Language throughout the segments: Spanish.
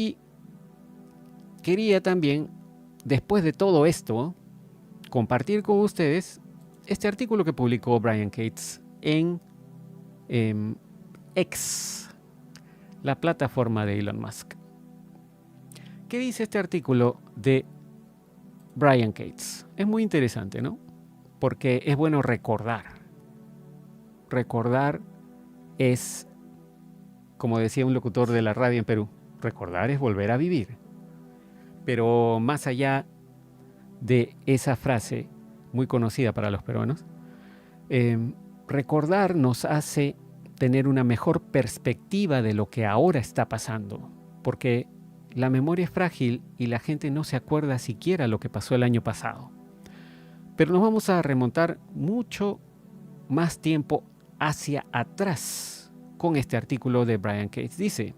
Y quería también, después de todo esto, compartir con ustedes este artículo que publicó Brian Gates en X, la plataforma de Elon Musk. ¿Qué dice este artículo de Brian Gates? Es muy interesante, ¿no? Porque es bueno recordar. Recordar es, como decía un locutor de la radio en Perú, recordar es volver a vivir. Pero más allá de esa frase muy conocida para los peruanos, recordar nos hace tener una mejor perspectiva de lo que ahora está pasando, porque la memoria es frágil y la gente no se acuerda siquiera lo que pasó el año pasado. Pero nos vamos a remontar mucho más tiempo hacia atrás con este artículo de Brian Gates. Dice,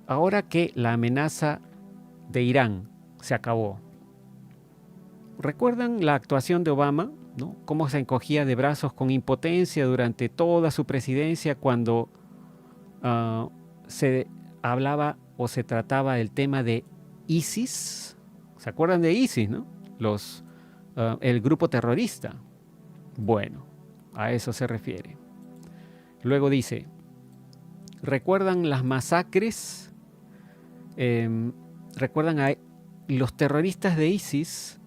ahora que la amenaza de Irán se acabó, ¿recuerdan la actuación de Obama? ¿No? Cómo se encogía de brazos con impotencia durante toda su presidencia cuando se hablaba o se trataba el tema de ISIS. ¿Se acuerdan de ISIS, no? El grupo terrorista. Bueno, a eso se refiere. Luego dice, ¿recuerdan las masacres? ¿Recuerdan a los terroristas de ISIS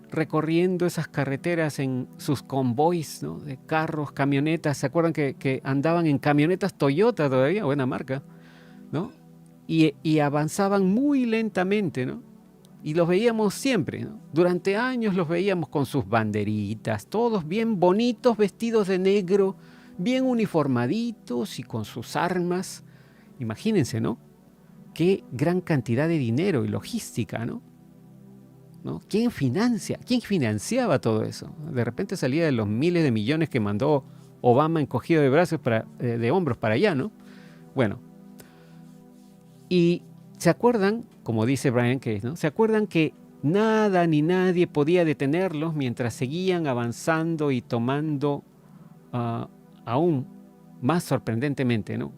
recorriendo esas carreteras en sus convoys, ¿no? De carros, camionetas? ¿Se acuerdan que andaban en camionetas Toyota todavía? Buena marca, ¿no? Y avanzaban muy lentamente, ¿no? Y los veíamos siempre, ¿no? Durante años los veíamos con sus banderitas, todos bien bonitos, vestidos de negro, bien uniformaditos y con sus armas. Imagínense, ¿no? Qué gran cantidad de dinero y logística, ¿no? ¿Quién financiaba todo eso? De repente salía de los miles de millones que mandó Obama encogido de brazos, de hombros para allá, ¿no? Bueno, y ¿se acuerdan, como dice Brian Gates, ¿no? ¿Se acuerdan que nada ni nadie podía detenerlos mientras seguían avanzando y tomando aún más sorprendentemente, ¿no?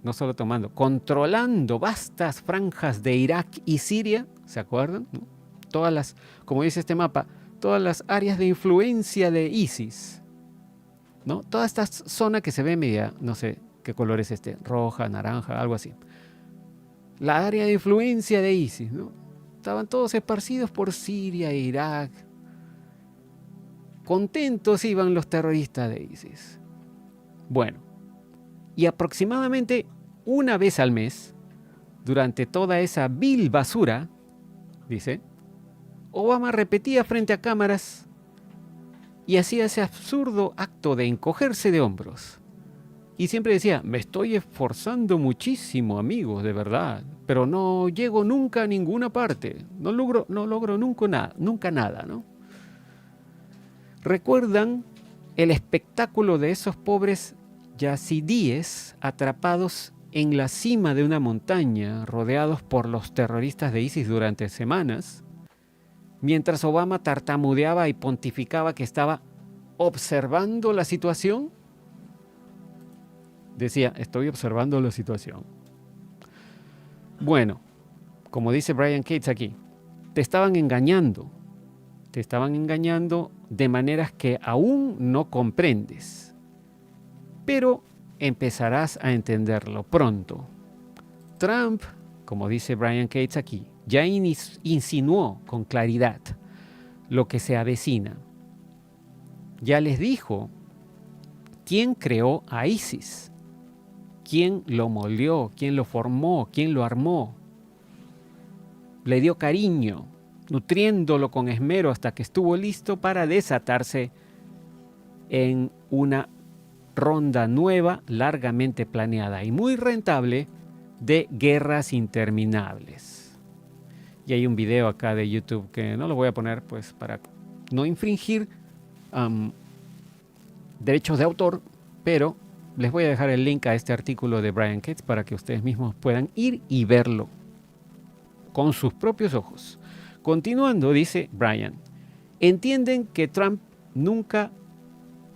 No solo tomando, controlando vastas franjas de Irak y Siria? ¿Se acuerdan? ¿No? Todas las, como dice este mapa, todas las áreas de influencia de ISIS, ¿no? Toda esta zona que se ve media, no sé qué color es este, roja, naranja, algo así. La área de influencia de ISIS, ¿no? Estaban todos esparcidos por Siria e Irak. Contentos iban los terroristas de ISIS. Bueno, y aproximadamente una vez al mes, durante toda esa vil basura, dice, Obama repetía frente a cámaras y hacía ese absurdo acto de encogerse de hombros. Y siempre decía, me estoy esforzando muchísimo, amigos, de verdad, pero no llego nunca a ninguna parte. No logro nunca nada, ¿no? ¿Recuerdan el espectáculo de esos pobres yazidíes atrapados en la cima de una montaña, rodeados por los terroristas de ISIS durante semanas, mientras Obama tartamudeaba y pontificaba que estaba observando la situación? Decía, estoy observando la situación. Bueno, como dice Brian Gates aquí, te estaban engañando de maneras que aún no comprendes, pero empezarás a entenderlo pronto. Trump, como dice Brian Gates aquí, ya insinuó con claridad lo que se avecina. Ya les dijo quién creó a ISIS, quién lo moldeó, quién lo formó, quién lo armó. Le dio cariño, nutriéndolo con esmero hasta que estuvo listo para desatarse en una ronda nueva, largamente planeada y muy rentable de guerras interminables. Y hay un video acá de YouTube que no lo voy a poner pues para no infringir derechos de autor, pero les voy a dejar el link a este artículo de Brian Gates para que ustedes mismos puedan ir y verlo con sus propios ojos. Continuando, dice Brian, entienden que Trump nunca,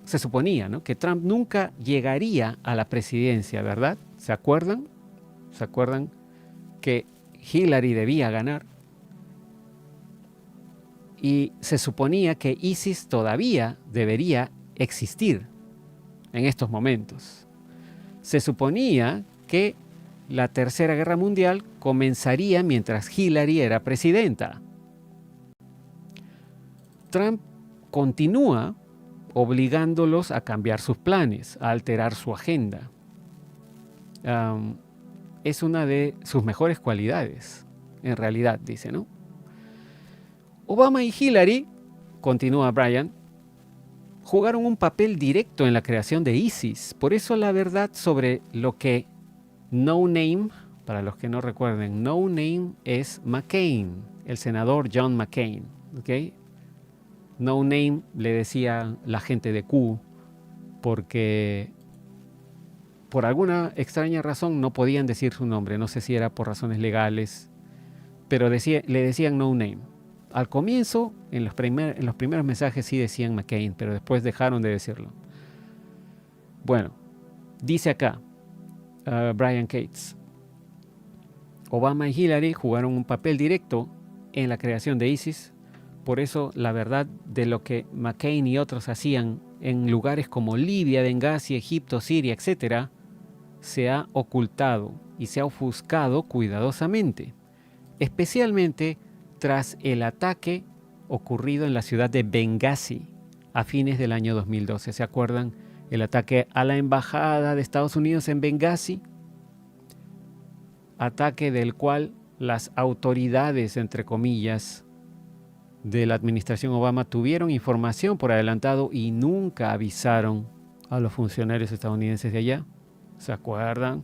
se suponía, ¿no?, que Trump nunca llegaría a la presidencia, ¿verdad? ¿Se acuerdan? ¿Se acuerdan que Hillary debía ganar y se suponía que ISIS todavía debería existir en estos momentos. Se suponía que la Tercera Guerra Mundial comenzaría mientras Hillary era presidenta. Trump continúa obligándolos a cambiar sus planes, a alterar su agenda. Es una de sus mejores cualidades, en realidad, dice, ¿no? Obama y Hillary, continúa Brian, jugaron un papel directo en la creación de ISIS. Por eso la verdad sobre lo que No Name, para los que no recuerden, No Name es McCain, el senador John McCain, ¿ok? No Name le decía la gente de Q porque por alguna extraña razón no podían decir su nombre. No sé si era por razones legales, pero le decían No Name. Al comienzo, en los primeros mensajes sí decían McCain, pero después dejaron de decirlo. Bueno, dice acá Brian Cates, Obama y Hillary jugaron un papel directo en la creación de ISIS. Por eso la verdad de lo que McCain y otros hacían en lugares como Libia, Benghazi, Egipto, Siria, etc., se ha ocultado y se ha ofuscado cuidadosamente, especialmente tras el ataque ocurrido en la ciudad de Benghazi a fines del año 2012. ¿Se acuerdan? El ataque a la embajada de Estados Unidos en Benghazi. Ataque del cual las autoridades, entre comillas, de la administración Obama tuvieron información por adelantado y nunca avisaron a los funcionarios estadounidenses de allá. ¿Se acuerdan?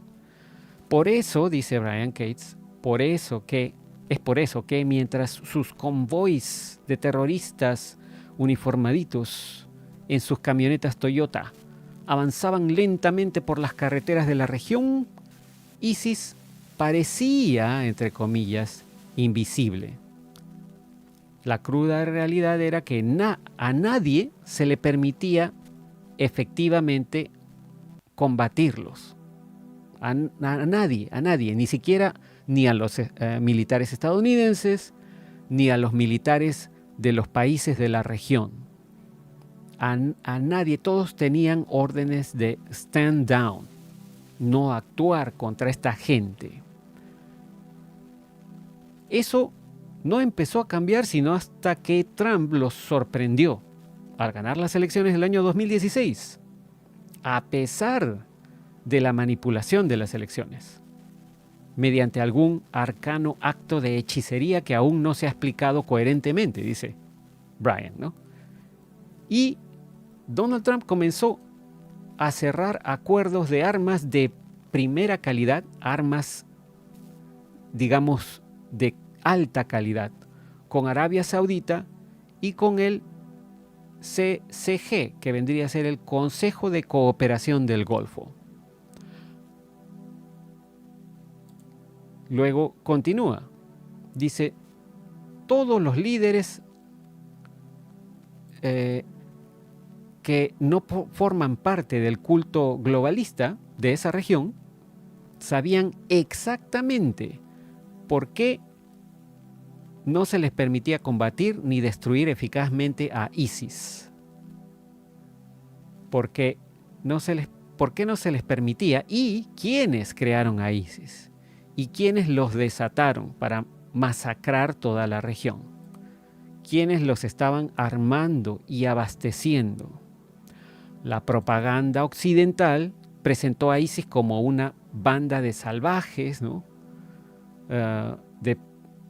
Por eso, dice Brian Cates, es por eso que mientras sus convoys de terroristas uniformaditos en sus camionetas Toyota avanzaban lentamente por las carreteras de la región, ISIS parecía, entre comillas, invisible. La cruda realidad era que a nadie se le permitía efectivamente combatirlos. A nadie, ni siquiera ni a los militares estadounidenses, ni a los militares de los países de la región. A nadie, todos tenían órdenes de stand down, no actuar contra esta gente. Eso no empezó a cambiar sino hasta que Trump los sorprendió al ganar las elecciones del año 2016, a pesar de la manipulación de las elecciones, mediante algún arcano acto de hechicería que aún no se ha explicado coherentemente, dice Brian, ¿no? Y Donald Trump comenzó a cerrar acuerdos de armas de primera calidad, armas, digamos, de alta calidad, con Arabia Saudita y con el CCG, que vendría a ser el Consejo de Cooperación del Golfo. Luego continúa, dice, todos los líderes que no forman parte del culto globalista de esa región sabían exactamente por qué no se les permitía combatir ni destruir eficazmente a ISIS. ¿Por qué no se les permitía? ¿Y quiénes crearon a ISIS? ¿Y quiénes los desataron para masacrar toda la región? ¿Quiénes los estaban armando y abasteciendo? La propaganda occidental presentó a ISIS como una banda de salvajes, ¿no?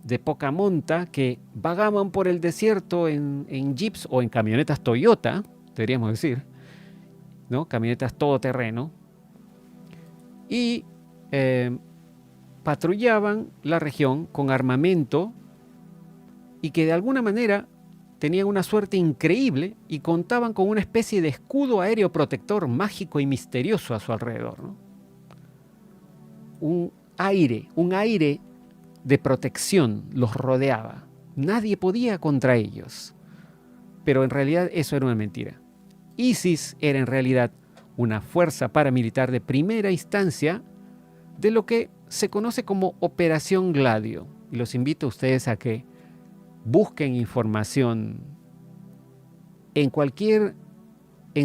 De poca monta que vagaban por el desierto en jeeps o en camionetas Toyota, deberíamos decir, ¿no? Camionetas todoterreno, y patrullaban la región con armamento y que de alguna manera tenían una suerte increíble y contaban con una especie de escudo aéreo protector mágico y misterioso a su alrededor, ¿no? Un aire de protección los rodeaba. Nadie podía contra ellos. Pero en realidad eso era una mentira. ISIS era en realidad una fuerza paramilitar de primera instancia de lo que se conoce como Operación Gladio. Y los invito a ustedes a que busquen información en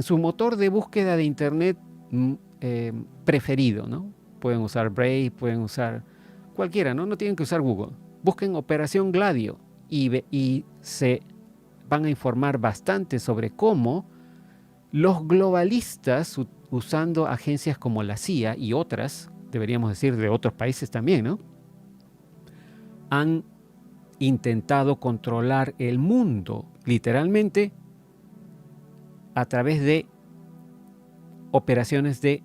su motor de búsqueda de internet preferido, ¿no? Pueden usar Brave, pueden usar cualquiera, ¿no? No tienen que usar Google. Busquen Operación Gladio y se van a informar bastante sobre cómo los globalistas, usando agencias como la CIA y otras, deberíamos decir de otros países también, ¿no?, han intentado controlar el mundo, literalmente, a través de operaciones de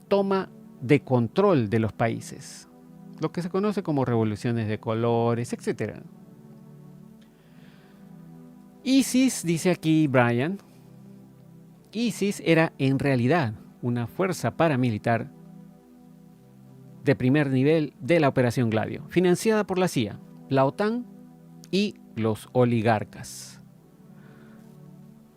toma de control de los países, lo que se conoce como revoluciones de colores, etc. ISIS, dice aquí Brian, ISIS era en realidad una fuerza paramilitar de primer nivel de la Operación Gladio, financiada por la CIA, la OTAN y los oligarcas.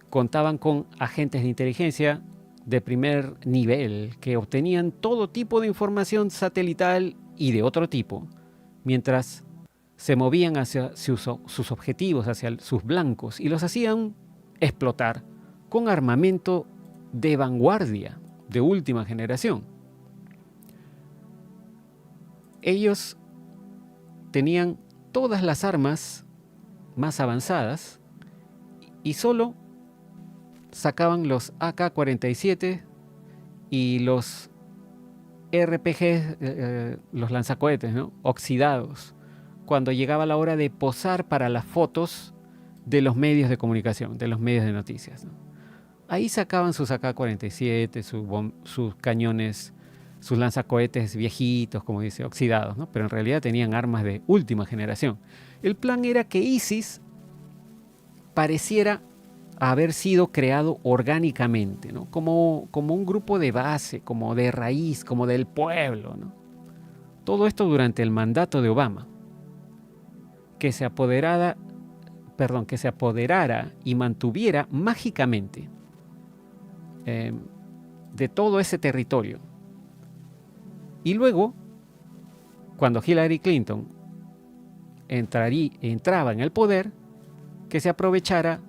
Contaban con agentes de inteligencia de primer nivel que obtenían todo tipo de información satelital y de otro tipo, mientras se movían hacia sus objetivos, hacia sus blancos, y los hacían explotar con armamento de vanguardia, de última generación. Ellos tenían todas las armas más avanzadas y solo sacaban los AK-47 y los RPG, los lanzacohetes, ¿no?, oxidados, cuando llegaba la hora de posar para las fotos de los medios de comunicación, de los medios de noticias, ¿no? Ahí sacaban sus AK-47, sus cañones, sus lanzacohetes viejitos, como dice, oxidados, ¿no? Pero en realidad tenían armas de última generación. El plan era que ISIS pareciera haber sido creado orgánicamente, ¿no?, como un grupo de base, como de raíz, como del pueblo, ¿no? Todo esto durante el mandato de Obama, que se apoderara y mantuviera mágicamente de todo ese territorio. Y luego, cuando Hillary Clinton entraba en el poder, que se aprovechara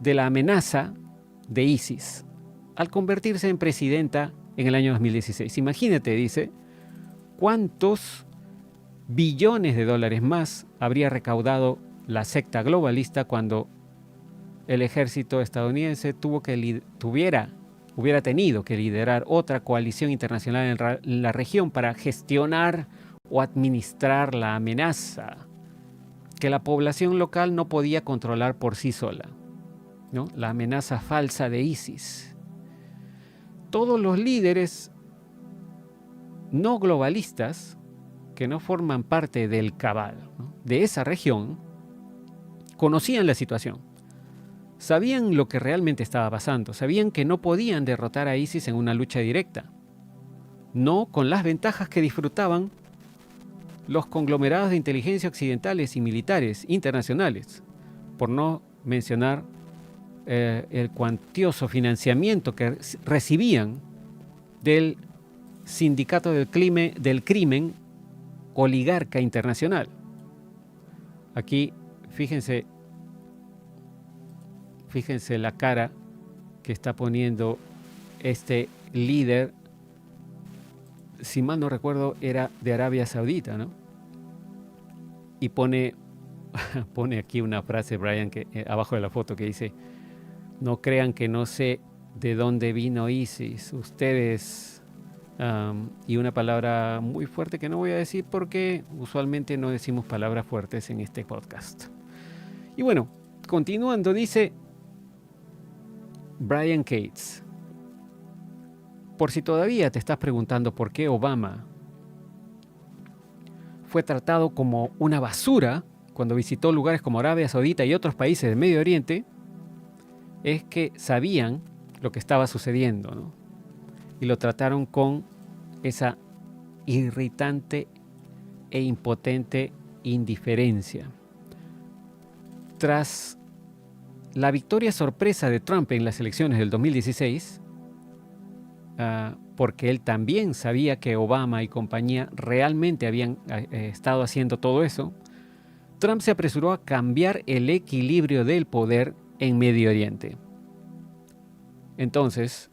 de la amenaza de ISIS al convertirse en presidenta en el año 2016. Imagínate, dice, cuántos billones de dólares más habría recaudado la secta globalista cuando el ejército estadounidense hubiera tenido que liderar otra coalición internacional en la región para gestionar o administrar la amenaza que la población local no podía controlar por sí sola, ¿no? La amenaza falsa de ISIS. Todos los líderes no globalistas que no forman parte del cabal, ¿no?, de esa región, conocían la situación. Sabían lo que realmente estaba pasando, sabían que no podían derrotar a ISIS en una lucha directa, no con las ventajas que disfrutaban los conglomerados de inteligencia occidentales y militares internacionales, por no mencionar el cuantioso financiamiento que recibían del sindicato del crimen oligarca internacional. Aquí, fíjense la cara que está poniendo este líder, si mal no recuerdo, era de Arabia Saudita, ¿no? Y pone aquí una frase, Brian, que abajo de la foto, que dice: no crean que no sé de dónde vino ISIS, ustedes, y una palabra muy fuerte que no voy a decir porque usualmente no decimos palabras fuertes en este podcast. Y bueno, continuando, dice Brian Cates: por si todavía te estás preguntando por qué Obama fue tratado como una basura cuando visitó lugares como Arabia Saudita y otros países del Medio Oriente, es que sabían lo que estaba sucediendo, ¿no?, y lo trataron con esa irritante e impotente indiferencia. Tras la victoria sorpresa de Trump en las elecciones del 2016, porque él también sabía que Obama y compañía realmente habían estado haciendo todo eso, Trump se apresuró a cambiar el equilibrio del poder en Medio Oriente. Entonces,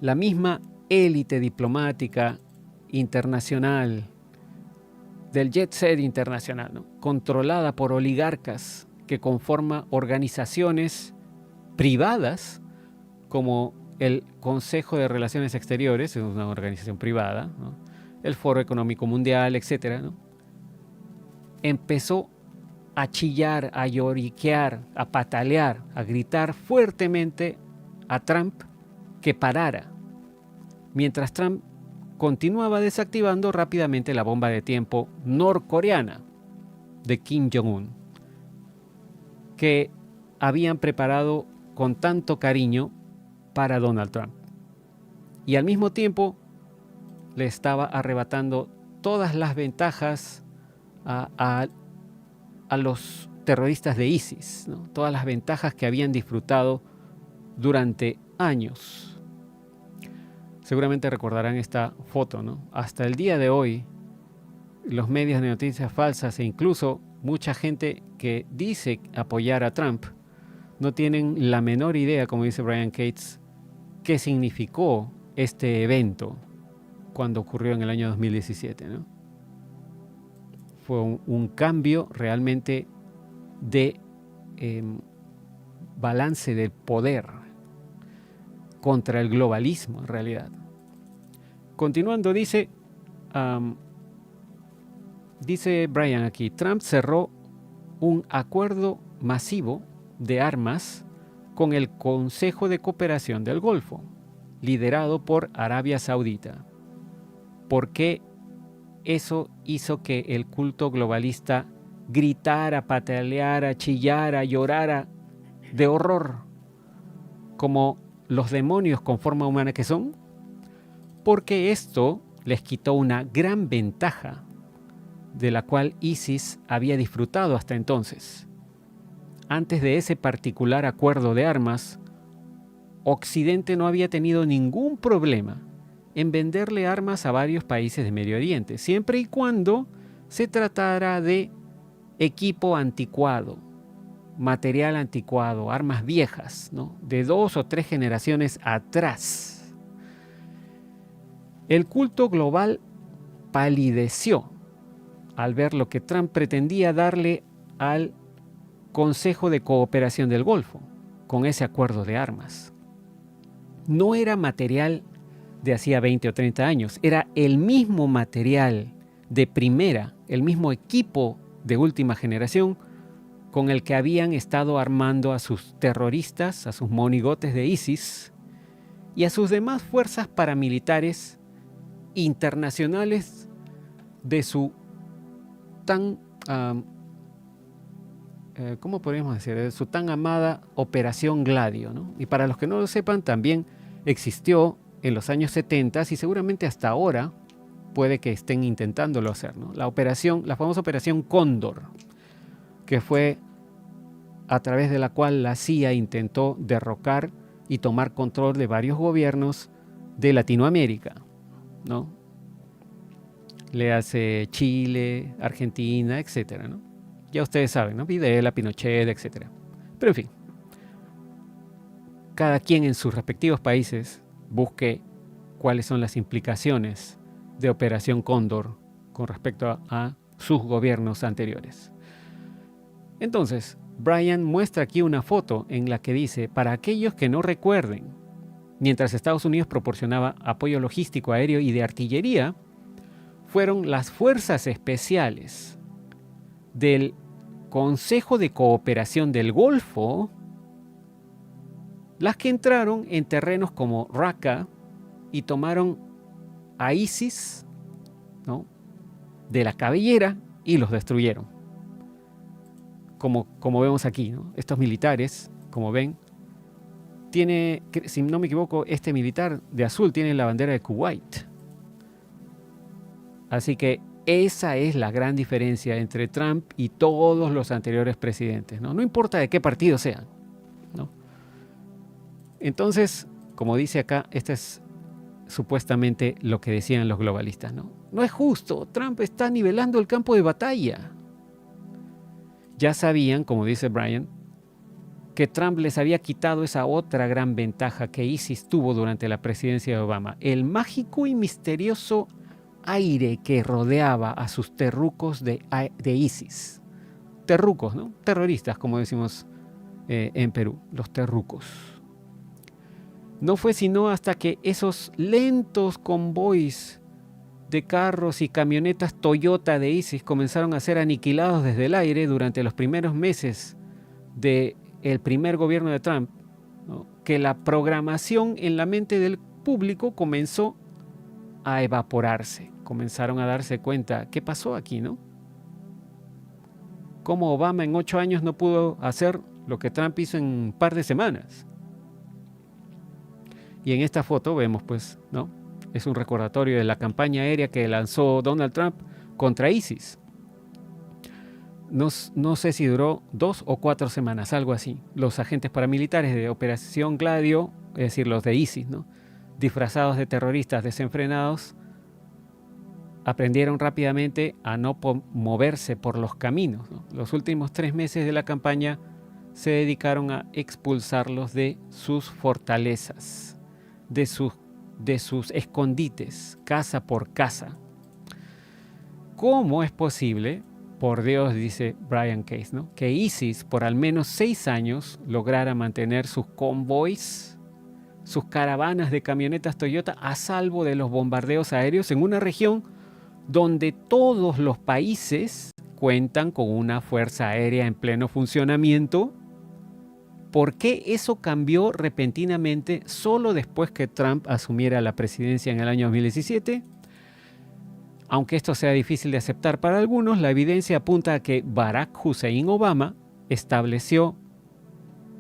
la misma élite diplomática internacional, del jet set internacional, ¿no?, controlada por oligarcas que conforman organizaciones privadas como el Consejo de Relaciones Exteriores, es una organización privada, ¿no?, el Foro Económico Mundial, etcétera, ¿no?, empezó a chillar, a lloriquear, a patalear, a gritar fuertemente a Trump que parara, mientras Trump continuaba desactivando rápidamente la bomba de tiempo norcoreana de Kim Jong-un, que habían preparado con tanto cariño para Donald Trump. Y al mismo tiempo le estaba arrebatando todas las ventajas a los terroristas de ISIS, ¿no?, todas las ventajas que habían disfrutado durante años. Seguramente recordarán esta foto, ¿no? Hasta el día de hoy, los medios de noticias falsas e incluso mucha gente que dice apoyar a Trump no tienen la menor idea, como dice Brian Cates, qué significó este evento cuando ocurrió en el año 2017, ¿no? Fue un cambio realmente de balance del poder contra el globalismo, en realidad. Continuando, dice Brian aquí, Trump cerró un acuerdo masivo de armas con el Consejo de Cooperación del Golfo, liderado por Arabia Saudita. ¿Por qué eso hizo que el culto globalista gritara, pataleara, chillara, llorara de horror, como los demonios con forma humana que son? Porque esto les quitó una gran ventaja de la cual ISIS había disfrutado hasta entonces. Antes de ese particular acuerdo de armas, Occidente no había tenido ningún problema en venderle armas a varios países de Medio Oriente, siempre y cuando se tratara de equipo anticuado, material anticuado, armas viejas, ¿no?, de 2 o 3 generaciones atrás. El culto global palideció al ver lo que Trump pretendía darle al Consejo de Cooperación del Golfo con ese acuerdo de armas. No era material de hacía 20 o 30 años, era el mismo material de primera, el mismo equipo de última generación con el que habían estado armando a sus terroristas, a sus monigotes de ISIS y a sus demás fuerzas paramilitares internacionales de su tan, ¿cómo podríamos decir?, de su tan amada Operación Gladio, ¿no? Y para los que no lo sepan, también existió en los años 70 y seguramente hasta ahora puede que estén intentándolo hacer, ¿no?, la famosa Operación Cóndor, que fue a través de la cual la CIA intentó derrocar y tomar control de varios gobiernos de Latinoamérica, ¿no? Le hace Chile, Argentina, etcétera, ¿no? Ya ustedes saben, ¿no? Videla, Pinochet, etcétera. Pero en fin, cada quien en sus respectivos países busque cuáles son las implicaciones de Operación Cóndor con respecto a sus gobiernos anteriores. Entonces, Brian muestra aquí una foto en la que dice, para aquellos que no recuerden, mientras Estados Unidos proporcionaba apoyo logístico, aéreo y de artillería, fueron las fuerzas especiales del Consejo de Cooperación del Golfo las que entraron en terrenos como Raqqa y tomaron a ISIS, ¿no?, de la cabellera y los destruyeron. Como vemos aquí, ¿no?, estos militares, como ven, tiene, si no me equivoco, este militar de azul tiene la bandera de Kuwait. Así que esa es la gran diferencia entre Trump y todos los anteriores presidentes, ¿no? No importa de qué partido sean, ¿no? Entonces, como dice acá, esta es supuestamente lo que decían los globalistas, ¿no? No es justo, Trump está nivelando el campo de batalla. Ya sabían, como dice Brian, que Trump les había quitado esa otra gran ventaja que ISIS tuvo durante la presidencia de Obama, el mágico y misterioso aire que rodeaba a sus terrucos de ISIS. Terrucos, ¿no? Terroristas, como decimos en Perú, los terrucos. No fue sino hasta que esos lentos convoys de carros y camionetas Toyota de ISIS comenzaron a ser aniquilados desde el aire durante los primeros meses del primer gobierno de Trump, ¿no?, que la programación en la mente del público comenzó a evaporarse. Comenzaron a darse cuenta, ¿qué pasó aquí, no? Cómo Obama en 8 años no pudo hacer lo que Trump hizo en un par de semanas. Y en esta foto vemos, pues, ¿no? Es un recordatorio de la campaña aérea que lanzó Donald Trump contra ISIS. No sé si duró 2 o 4 semanas, algo así. Los agentes paramilitares de Operación Gladio, es decir, los de ISIS, ¿no?, disfrazados de terroristas desenfrenados, aprendieron rápidamente a no moverse por los caminos, ¿no? Los últimos 3 meses de la campaña se dedicaron a expulsarlos de sus fortalezas, de sus escondites, casa por casa. ¿Cómo es posible, por Dios, dice Brian Case, ¿no?, que ISIS por al menos 6 años lograra mantener sus convoys, sus caravanas de camionetas Toyota a salvo de los bombardeos aéreos en una región donde todos los países cuentan con una fuerza aérea en pleno funcionamiento? ¿Por qué eso cambió repentinamente solo después que Trump asumiera la presidencia en el año 2017? Aunque esto sea difícil de aceptar para algunos, la evidencia apunta a que Barack Hussein Obama estableció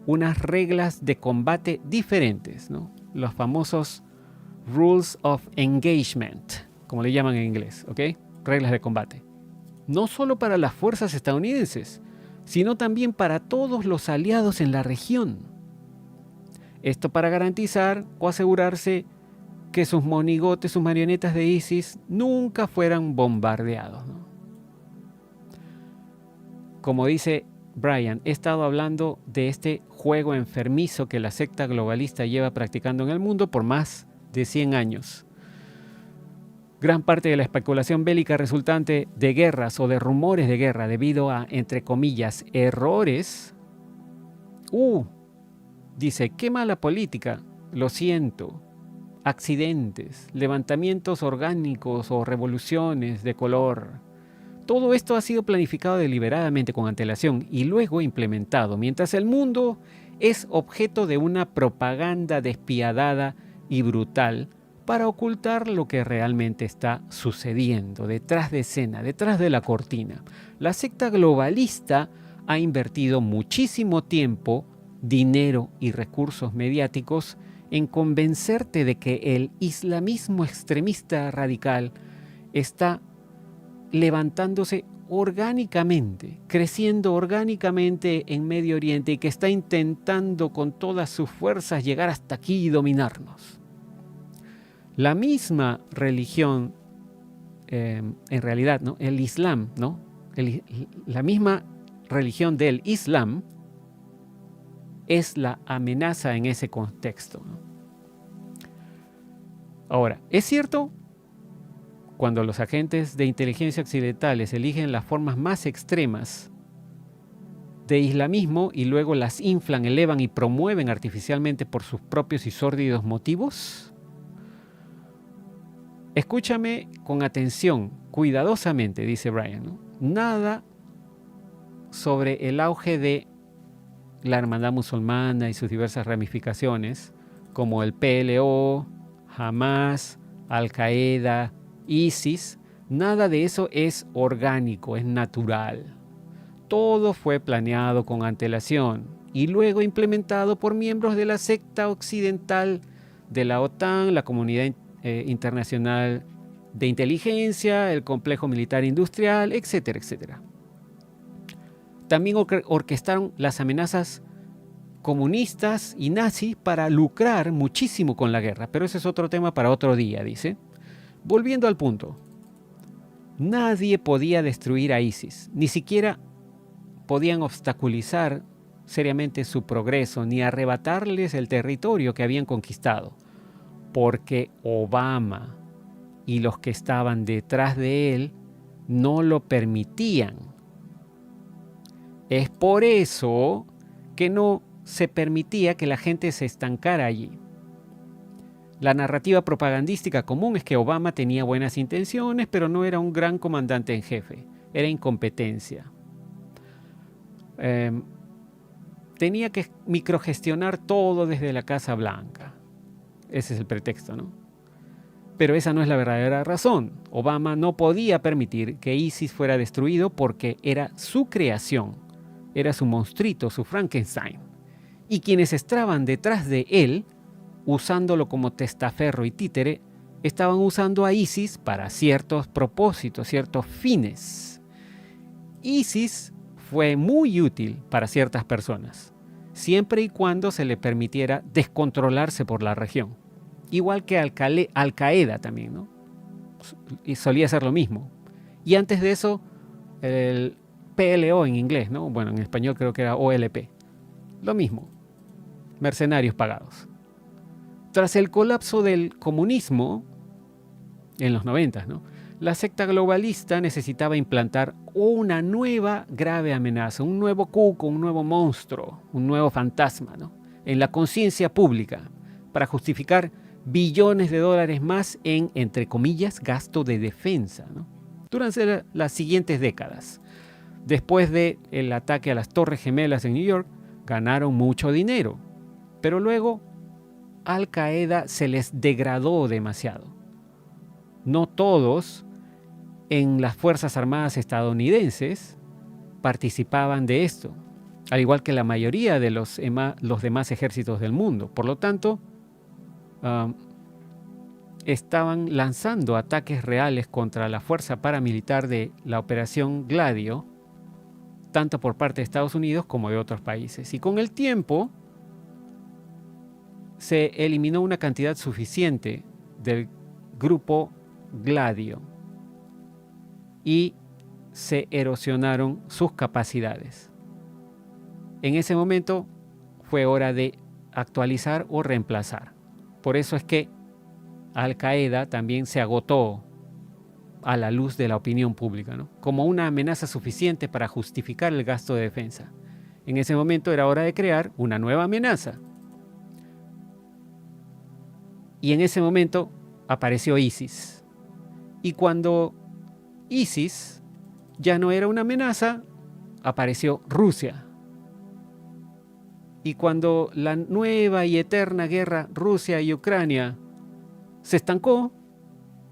unas reglas de combate diferentes, ¿no?, los famosos Rules of Engagement, como le llaman en inglés, ¿ok? Reglas de combate. No solo para las fuerzas estadounidenses, sino también para todos los aliados en la región. Esto para garantizar o asegurarse que sus monigotes, sus marionetas de ISIS nunca fueran bombardeados, ¿no? Como dice Brian, he estado hablando de este juego enfermizo que la secta globalista lleva practicando en el mundo por más de 100 años. Gran parte de la especulación bélica resultante de guerras o de rumores de guerra debido a, entre comillas, errores. Dice, qué mala política, lo siento. Accidentes, levantamientos orgánicos o revoluciones de color. Todo esto ha sido planificado deliberadamente con antelación y luego implementado, mientras el mundo es objeto de una propaganda despiadada y brutal para ocultar lo que realmente está sucediendo detrás de escena, detrás de la cortina. La secta globalista ha invertido muchísimo tiempo, dinero y recursos mediáticos en convencerte de que el islamismo extremista radical está levantándose orgánicamente, creciendo orgánicamente en Medio Oriente y que está intentando con todas sus fuerzas llegar hasta aquí y dominarnos. La misma religión, en realidad, ¿no?, el Islam, ¿no?, la misma religión del Islam es la amenaza en ese contexto, ¿no? Ahora, es cierto, cuando los agentes de inteligencia occidentales eligen las formas más extremas de islamismo y luego las inflan, elevan y promueven artificialmente por sus propios y sórdidos motivos. Escúchame con atención, cuidadosamente, dice Brian, ¿no? Nada sobre el auge de la hermandad musulmana y sus diversas ramificaciones, como el PLO, Hamas, Al-Qaeda, ISIS, nada de eso es orgánico, es natural. Todo fue planeado con antelación y luego implementado por miembros de la secta occidental de la OTAN, la Comunidad Internacional de Inteligencia, el complejo militar industrial, etcétera, etcétera. También orquestaron las amenazas comunistas y nazis para lucrar muchísimo con la guerra. Pero ese es otro tema para otro día, dice. Volviendo al punto. Nadie podía destruir a ISIS. Ni siquiera podían obstaculizar seriamente su progreso, ni arrebatarles el territorio que habían conquistado. Porque Obama y los que estaban detrás de él no lo permitían. Es por eso que no se permitía que la gente se estancara allí. La narrativa propagandística común es que Obama tenía buenas intenciones, pero no era un gran comandante en jefe. Era incompetencia. Tenía que microgestionar todo desde la Casa Blanca. Ese es el pretexto, ¿no? Pero esa no es la verdadera razón. Obama no podía permitir que ISIS fuera destruido porque era su creación. Era su monstruito, su Frankenstein. Y quienes estaban detrás de él, usándolo como testaferro y títere, estaban usando a ISIS para ciertos propósitos, ciertos fines. ISIS fue muy útil para ciertas personas, siempre y cuando se le permitiera descontrolarse por la región. Igual que Al-Qaeda también, ¿no? Y solía hacer lo mismo. Y antes de eso, el PLO en inglés, ¿no? Bueno, en español creo que era OLP. Lo mismo. Mercenarios pagados. Tras el colapso del comunismo, en los 90, ¿no? La secta globalista necesitaba implantar una nueva grave amenaza, un nuevo cuco, un nuevo monstruo, un nuevo fantasma, ¿no? En la conciencia pública, para justificar billones de dólares más en, entre comillas, gasto de defensa, ¿no? Durante las siguientes décadas. Después del ataque a las Torres Gemelas en New York, ganaron mucho dinero, pero luego Al-Qaeda se les degradó demasiado. No todos en las Fuerzas Armadas estadounidenses participaban de esto, al igual que la mayoría de los demás ejércitos del mundo. Por lo tanto, estaban lanzando ataques reales contra la fuerza paramilitar de la Operación Gladio, tanto por parte de Estados Unidos como de otros países. Y con el tiempo se eliminó una cantidad suficiente del grupo Gladio y se erosionaron sus capacidades. En ese momento fue hora de actualizar o reemplazar. Por eso es que Al-Qaeda también se agotó a la luz de la opinión pública, ¿no? Como una amenaza suficiente para justificar el gasto de defensa. En ese momento era hora de crear una nueva amenaza. Y en ese momento apareció ISIS. Y cuando ISIS ya no era una amenaza, apareció Rusia. Y cuando la nueva y eterna guerra Rusia y Ucrania se estancó,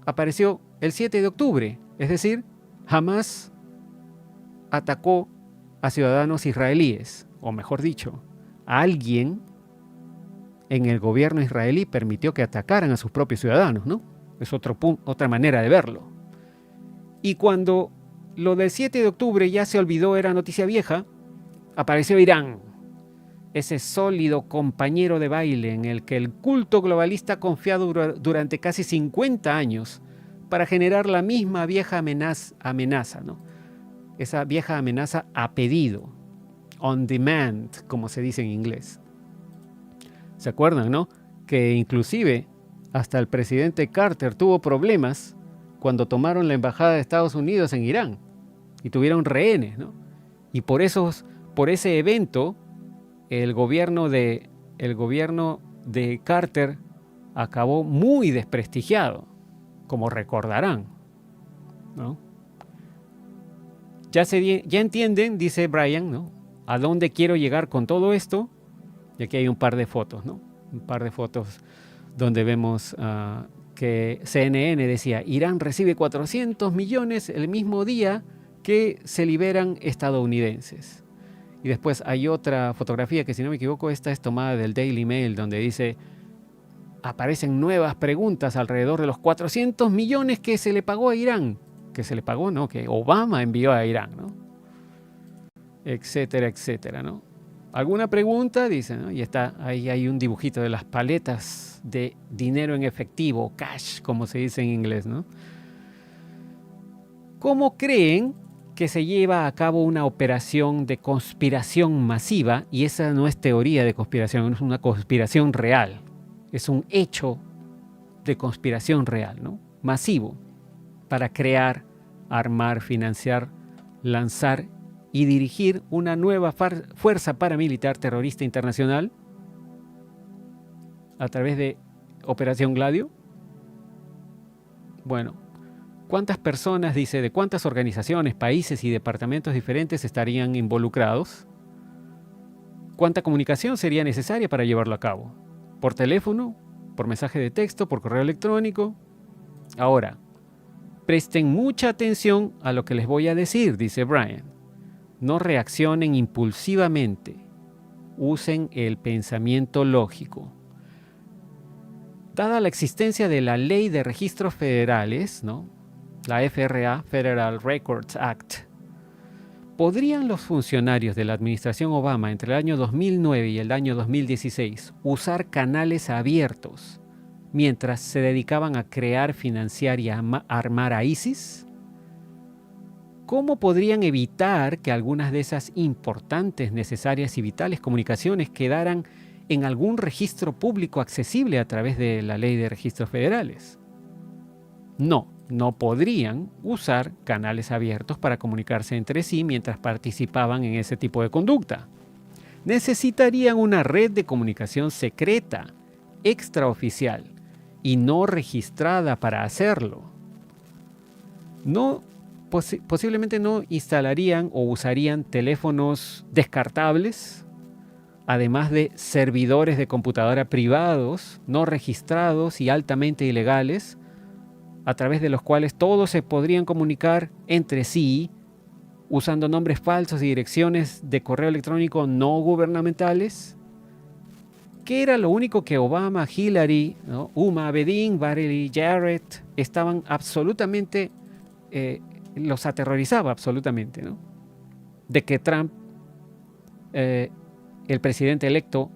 apareció el 7 de octubre, es decir, Hamás atacó a ciudadanos israelíes, o mejor dicho, a alguien en el gobierno israelí permitió que atacaran a sus propios ciudadanos, ¿no? Es otra manera de verlo. Y cuando lo del 7 de octubre ya se olvidó, era noticia vieja, apareció Irán, ese sólido compañero de baile en el que el culto globalista ha confiado durante casi 50 años para generar la misma vieja amenaza, ¿no? Esa vieja amenaza a pedido, on demand, como se dice en inglés. ¿Se acuerdan, no? Que inclusive hasta el presidente Carter tuvo problemas cuando tomaron la embajada de Estados Unidos en Irán y tuvieron rehenes, ¿no? Y por ese evento, el gobierno de Carter acabó muy desprestigiado, como recordarán, ¿no? Ya entienden, dice Brian, ¿no?, a dónde quiero llegar con todo esto. Y aquí hay un par de fotos, ¿no? Un par de fotos donde vemos que CNN decía: Irán recibe 400 millones el mismo día que se liberan estadounidenses. Y después hay otra fotografía que, si no me equivoco, esta es tomada del Daily Mail, donde dice: aparecen nuevas preguntas alrededor de los 400 millones que se le pagó a Irán. Que se le pagó, ¿no? Que Obama envió a Irán, ¿no? Etcétera, etcétera, ¿no? ¿Alguna pregunta? Dice, ¿no? Y está, ahí hay un dibujito de las paletas de dinero en efectivo, cash, como se dice en inglés, ¿no? ¿Cómo creen que se lleva a cabo una operación de conspiración masiva? Y esa no es teoría de conspiración, es una conspiración real. Es un hecho de conspiración real, ¿no? Masivo, para crear, armar, financiar, lanzar y dirigir una nueva fuerza paramilitar terrorista internacional a través de Operación Gladio. Bueno, ¿cuántas personas, dice, de cuántas organizaciones, países y departamentos diferentes estarían involucrados? ¿Cuánta comunicación sería necesaria para llevarlo a cabo? ¿Por teléfono? ¿Por mensaje de texto? ¿Por correo electrónico? Ahora, presten mucha atención a lo que les voy a decir, dice Brian. No reaccionen impulsivamente. Usen el pensamiento lógico. Dada la existencia de la Ley de Registros Federales, ¿no? La FRA, Federal Records Act, ¿podrían los funcionarios de la administración Obama entre el año 2009 y el año 2016 usar canales abiertos mientras se dedicaban a crear, financiar y armar a ISIS? ¿Cómo podrían evitar que algunas de esas importantes, necesarias y vitales comunicaciones quedaran en algún registro público accesible a través de la Ley de Registros Federales? No podrían usar canales abiertos para comunicarse entre sí mientras participaban en ese tipo de conducta. Necesitarían una red de comunicación secreta, extraoficial y no registrada para hacerlo. Posiblemente no instalarían o usarían teléfonos descartables, además de servidores de computadora privados, no registrados y altamente ilegales, a través de los cuales todos se podrían comunicar entre sí usando nombres falsos y direcciones de correo electrónico no gubernamentales. ¿Qué era lo único que Obama, Hillary, ¿no? Huma Abedin, Valerie Jarrett estaban absolutamente, los aterrorizaba absolutamente, ¿no? De que Trump, el presidente electo,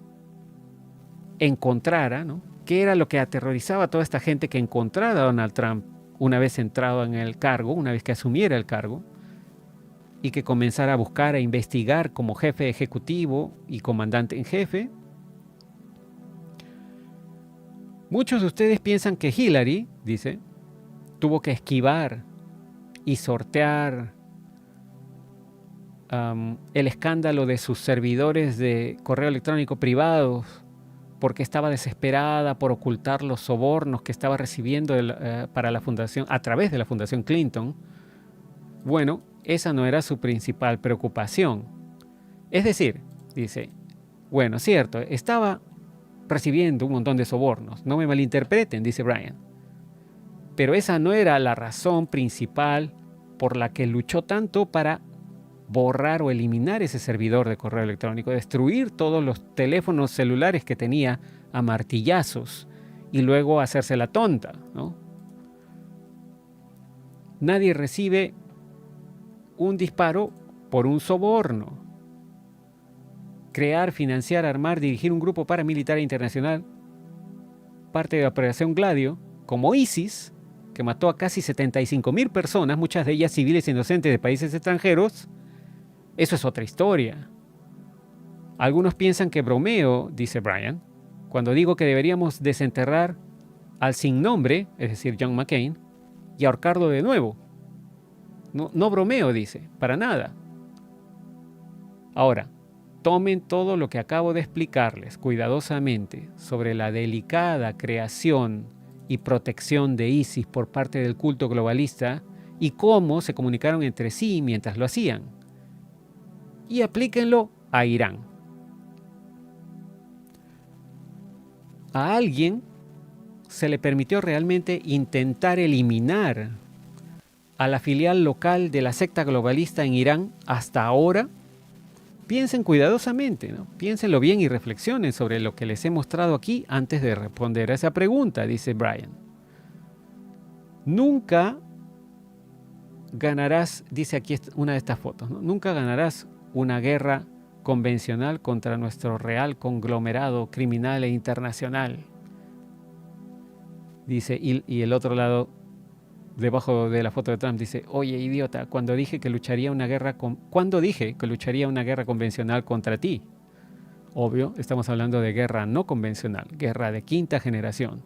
encontrara, ¿no? ¿Qué era lo que aterrorizaba a toda esta gente que encontrara a Donald Trump una vez entrado en el cargo, una vez que asumiera el cargo, y que comenzara a buscar, a investigar como jefe ejecutivo y comandante en jefe? Muchos de ustedes piensan que Hillary, dice, tuvo que esquivar y sortear el escándalo de sus servidores de correo electrónico privados porque estaba desesperada por ocultar los sobornos que estaba recibiendo para la fundación, a través de la Fundación Clinton. Bueno, esa no era su principal preocupación. Es decir, dice, bueno, cierto, estaba recibiendo un montón de sobornos, no me malinterpreten, dice Brian. Pero esa no era la razón principal por la que luchó tanto para borrar o eliminar ese servidor de correo electrónico, destruir todos los teléfonos celulares que tenía a martillazos y luego hacerse la tonta, ¿no? Nadie recibe un disparo por un soborno. Crear, financiar, armar, dirigir un grupo paramilitar internacional, parte de la Operación Gladio, como ISIS, que mató a casi 75,000 personas, muchas de ellas civiles inocentes de países extranjeros, eso es otra historia. Algunos piensan que bromeo, dice Brian, cuando digo que deberíamos desenterrar al sin nombre, es decir, John McCain, y ahorcarlo de nuevo. No bromeo, dice, para nada. Ahora, tomen todo lo que acabo de explicarles cuidadosamente sobre la delicada creación y protección de ISIS por parte del culto globalista y cómo se comunicaron entre sí mientras lo hacían. Y aplíquenlo a Irán. A alguien se le permitió realmente intentar eliminar a la filial local de la secta globalista en Irán hasta ahora. Piensen cuidadosamente, ¿no? Piénsenlo bien y reflexionen sobre lo que les he mostrado aquí antes de responder a esa pregunta, dice Brian. Nunca ganarás, dice aquí una de estas fotos, ¿no? Nunca ganarás una guerra convencional contra nuestro real conglomerado criminal e internacional. Dice, y el otro lado, debajo de la foto de Trump, dice, oye, idiota, ¿cuándo dije que lucharía una guerra convencional contra ti? Obvio, estamos hablando de guerra no convencional, guerra de quinta generación.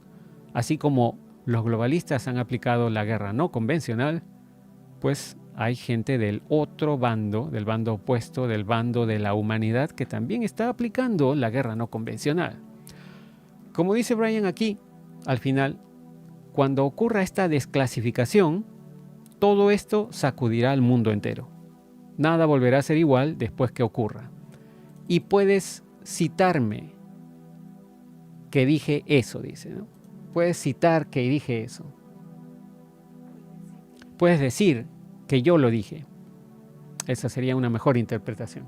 Así como los globalistas han aplicado la guerra no convencional, pues hay gente del otro bando, del bando opuesto, del bando de la humanidad, que también está aplicando la guerra no convencional. Como dice Brian aquí, al final, cuando ocurra esta desclasificación, todo esto sacudirá al mundo entero. Nada volverá a ser igual después que ocurra. Y puedes citarme que dije eso, dice, ¿no? Puedes citar que dije eso. Puedes decir que yo lo dije. Esa sería una mejor interpretación.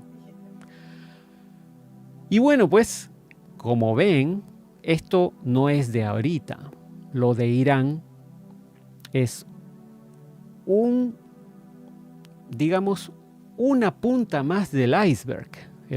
Y bueno, pues, como ven, esto no es de ahorita. Lo de Irán es digamos, una punta más del iceberg.